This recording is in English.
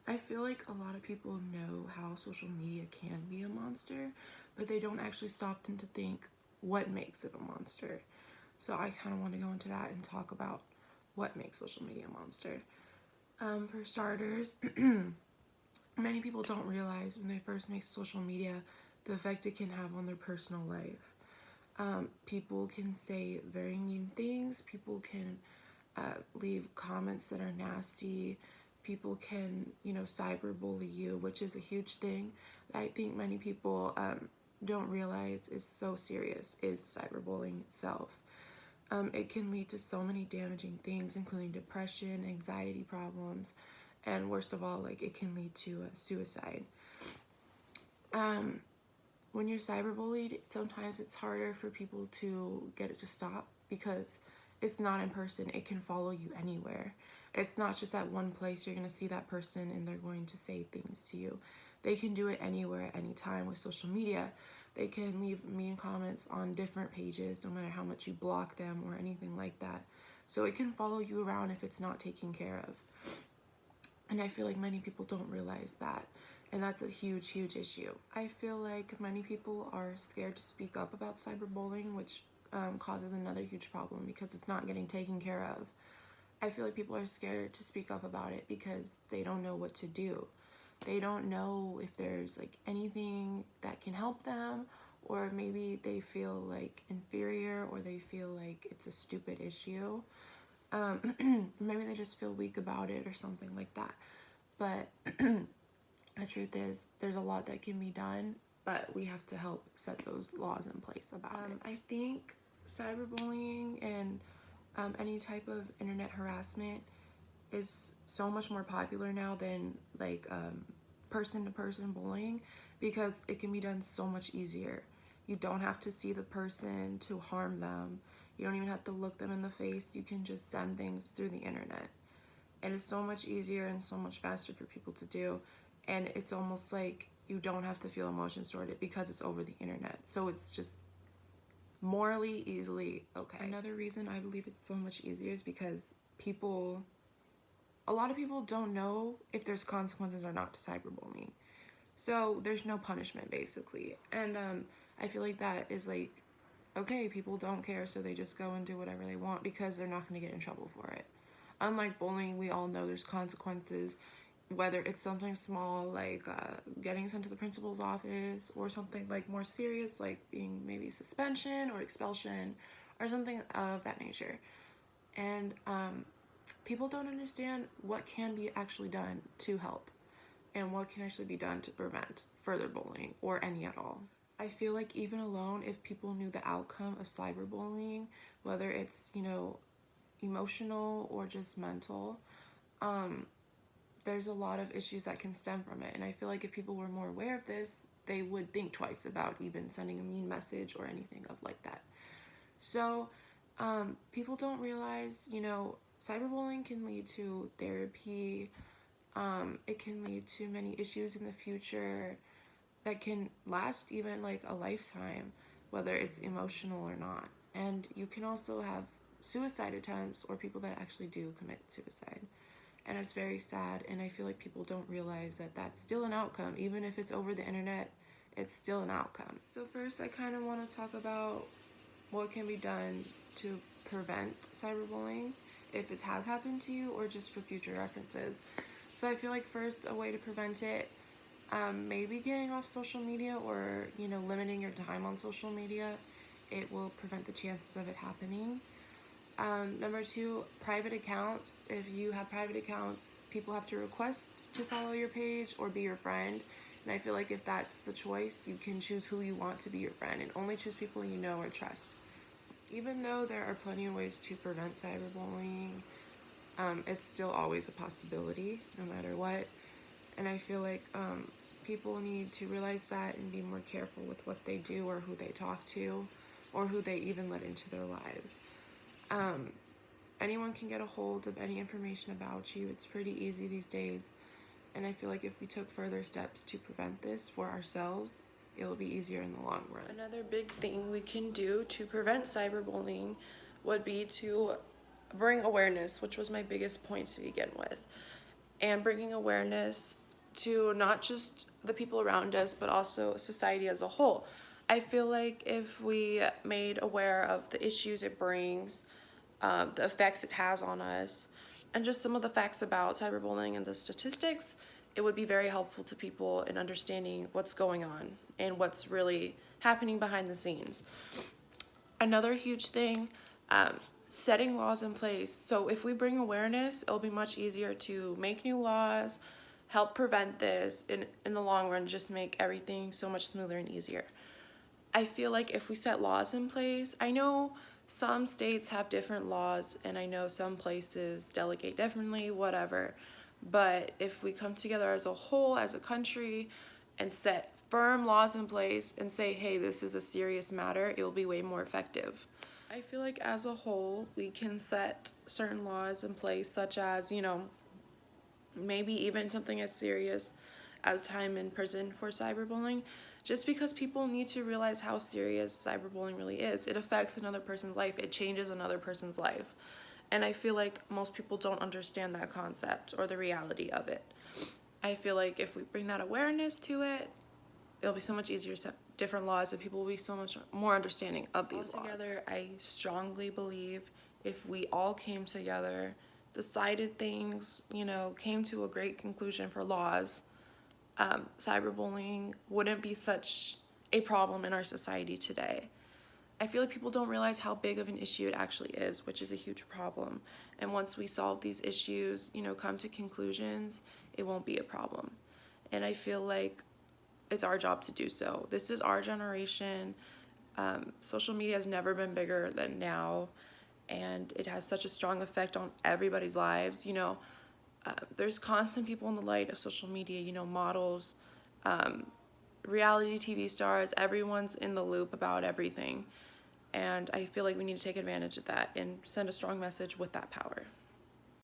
I feel like a lot of people know how social media can be a monster, but they don't actually stop to think what makes it a monster. So I kind of want to go into that and talk about what makes social media a monster. For starters, many people don't realize when they first make social media the effect it can have on their personal life. People can say very mean things. People can leave comments that are nasty. People can, cyberbully you, which is a huge thing that I think many people don't realize is so serious, is cyberbullying itself. It can lead to so many damaging things, including depression, anxiety problems, and worst of all, like it can lead to suicide. Um, when you're cyberbullied, sometimes it's harder for people to get it to stop because it's not in person. It can follow you anywhere. It's not just at one place you're going to see that person and they're going to say things to you. They can do it anywhere at any time with social media. They can leave mean comments on different pages no matter how much you block them or anything like that. So it can follow you around if it's not taken care of. And I feel like many people don't realize that. And that's a huge, huge issue. I feel like many people are scared to speak up about cyberbullying, which causes another huge problem because it's not getting taken care of. I feel like people are scared to speak up about it because they don't know what to do. They don't know if there's like anything that can help them, or maybe they feel like inferior, or they feel like it's a stupid issue. Maybe they just feel weak about it or something like that. But the truth is, there's a lot that can be done, but we have to help set those laws in place about it. I think cyberbullying and any type of internet harassment is so much more popular now than like person-to-person bullying because it can be done so much easier. You don't have to see the person to harm them. You don't even have to look them in the face. You can just send things through the internet. And it's so much easier and so much faster for people to do. And it's almost like you don't have to feel emotions toward it because it's over the internet. So it's just morally easily okay. Another reason I believe it's so much easier is because a lot of people don't know if there's consequences or not to cyberbullying. So there's no punishment basically. And I feel like that is like, okay, people don't care, so they just go and do whatever they want because they're not going to get in trouble for it. Unlike bullying, we all know there's consequences, whether it's something small like getting sent to the principal's office, or something like more serious like being maybe suspension or expulsion or something of that nature. And people don't understand what can be actually done to help and what can actually be done to prevent further bullying or any at all. I feel like even alone, if people knew the outcome of cyberbullying, whether it's, emotional or just mental, there's a lot of issues that can stem from it. And I feel like if people were more aware of this, they would think twice about even sending a mean message or anything of like that. So people don't realize, cyberbullying can lead to therapy. It can lead to many issues in the future that can last even like a lifetime, whether it's emotional or not. And you can also have suicide attempts or people that actually do commit suicide. And it's very sad, and I feel like people don't realize that that's still an outcome. Even if it's over the internet, it's still an outcome. So first, I kind of want to talk about what can be done to prevent cyberbullying, if it has happened to you, or just for future references. So I feel like first, a way to prevent it, maybe getting off social media, or limiting your time on social media. It will prevent the chances of it happening. Number two, private accounts. If you have private accounts, people have to request to follow your page or be your friend. And I feel like if that's the choice, you can choose who you want to be your friend and only choose people you know or trust. Even though there are plenty of ways to prevent cyberbullying, it's still always a possibility, no matter what. And I feel like people need to realize that and be more careful with what they do or who they talk to or who they even let into their lives. Anyone can get a hold of any information about you. It's pretty easy these days. And I feel like if we took further steps to prevent this for ourselves, it'll be easier in the long run. Another big thing we can do to prevent cyberbullying would be to bring awareness, which was my biggest point to begin with. and bringing awareness to not just the people around us, but also society as a whole. I feel like if we made aware of the issues it brings, the effects it has on us, and just some of the facts about cyberbullying and the statistics, it would be very helpful to people in understanding what's going on and what's really happening behind the scenes. Another huge thing, setting laws in place. So if we bring awareness, it'll be much easier to make new laws, help prevent this, in the long run, just make everything so much smoother and easier. I feel like if we set laws in place, I know some states have different laws and I know some places delegate differently, whatever. But if we come together as a whole, as a country, and set firm laws in place and say, hey, this is a serious matter, it will be way more effective. I feel like as a whole, we can set certain laws in place, such as, maybe even something as serious as time in prison for cyberbullying, just because people need to realize how serious cyberbullying really is. It affects another person's life, it changes another person's life. And I feel like most people don't understand that concept or the reality of it. I feel like if we bring that awareness to it, it'll be so much easier to set different laws and people will be so much more understanding of these laws. Altogether, I strongly believe if we all came together, decided things, came to a great conclusion for laws, cyberbullying wouldn't be such a problem in our society today. I feel like people don't realize how big of an issue it actually is, which is a huge problem. And once we solve these issues, come to conclusions, it won't be a problem. And I feel like it's our job to do so. This is our generation. Social media has never been bigger than now, and it has such a strong effect on everybody's lives. There's constant people in the light of social media, models, reality TV stars, everyone's in the loop about everything. And I feel like we need to take advantage of that and send a strong message with that power.